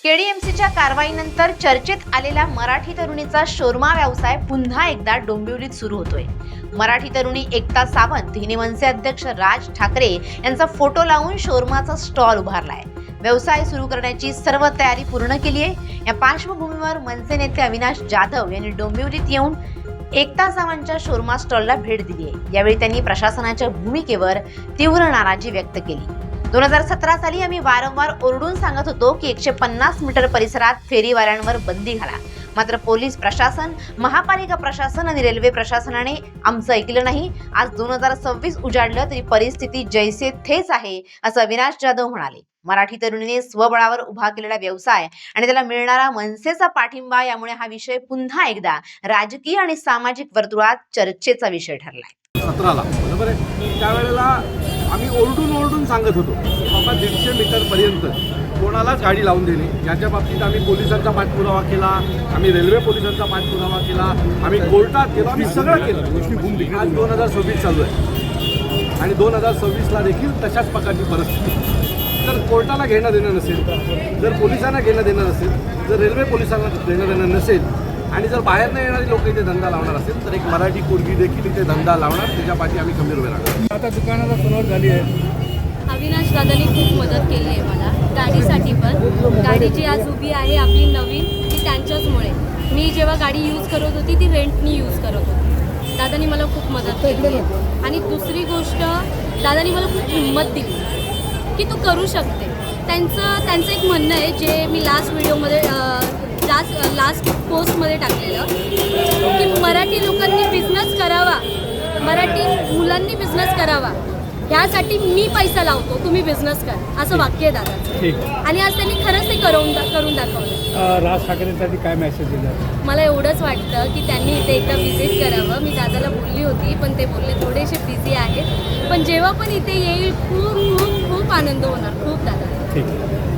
केडीएमसीच्या कारवाईनंतर चर्चेत आलेला मराठी तरुणीचा शोरमा व्यवसाय पुन्हा एकदा डोंबिवलीत सुरू होतोय। मराठी तरुणी एकता सावंत हिने मनसे अध्यक्ष राज ठाकरे यांचा फोटो लावून शोरमाचा स्टॉल उभारलाय। व्यवसाय सुरू करण्याची सर्व तयारी पूर्ण केली आहे। या पार्श्वभूमीवर मनसे नेते अविनाश जाधव यांनी डोंबिवलीत येऊन एकता सावंतच्या शोरमा स्टॉलला भेट दिली आहे। यावेळी त्यांनी प्रशासनाच्या भूमिकेवर तीव्र नाराजी व्यक्त केली। 2017 साली आम्ही वारंवार ओरडून सांगत होतो की 150 मीटर परिसरात फेरीवाल्यांवर बंदी घाला, मात्र पोलीस प्रशासन, महापालिका प्रशासन आणि रेल्वे प्रशासनाने आमचं ऐकलं नाही। आज 2026 उजाडलं तरी परिस्थिती जैसे थेच आहे, असं अविनाश जाधव म्हणाले। मराठी तरुणीने स्वबळावर उभा केलेला व्यवसाय आणि त्याला मिळणारा मनसेचा पाठिंबा यामुळे हा विषय पुन्हा एकदा राजकीय आणि सामाजिक वर्तुळात चर्चेचा विषय ठरलाय। 17ला बरोबर आहे, त्यावेळेला आम्ही ओरडून सांगत होतो की बाबा 150 मीटरपर्यंत कोणालाच गाडी लावून देणे। याच्या बाबतीत आम्ही पोलिसांचा पाठपुरावा केला, आम्ही रेल्वे पोलिसांचा पाठपुरावा केला, आम्ही कोर्टात गेलो, आम्ही सगळं केलं। आज 2026 चालू आहे आणि 2026ला देखील तशाच प्रकारची परिस्थिती। जर कोर्टाला घेणं देणं नसेल, जर पोलिसांना घेणं देणं नसेल, जर रेल्वे पोलिसांना घेणं देणं नसेल आणि जर बाहेरनं येणारी लोक इथे धंदा लावणार असेल तर एक मराठी पोरगी देखील इथे धंदा लावणार, त्याच्या पाठी आम्ही खंबीर उभे राहणार। आता दुकानाला सुरुवात झाली आहे। अविनाश दादांनी खूप मदत केली आहे मला गाडीसाठी पण। गाडी जी आज उभी आहे आपली नवीन, ती त्यांच्याचमुळे। मी जेव्हा गाडी यूज करत होती ती रेंटनी यूज करत होती। दादांनी मला खूप मदत केली आहे। आणि दुसरी गोष्ट, दादांनी मला खूप हिंमत दिली की तू करू शकते। त्यांचं एक म्हणणं आहे जे मी लास्ट व्हिडिओमध्ये लास्ट पोस्टमध्ये टाकलेलं की मराठी लोकांनी बिझनेस करावा, मराठी मुलांनी बिझनेस करावा, ह्यासाठी मी पैसा लावतो, तुम्ही बिझनेस करा, असं वाक्य आहे दादाचं। आणि आज त्यांनी खरंच ते करून दाखवलं। राज ठाकरेंसाठी काय मेसेज दिला? मला एवढंच वाटतं की त्यांनी इथे एकदा व्हिजिट करावं। मी दादाला बोलली होती पण ते बोलले थोडेसे बिझी आहेत, पण जेव्हा पण इथे येईल खूप खूप खूप आनंद होणार, खूप दादा। ठीक आहे।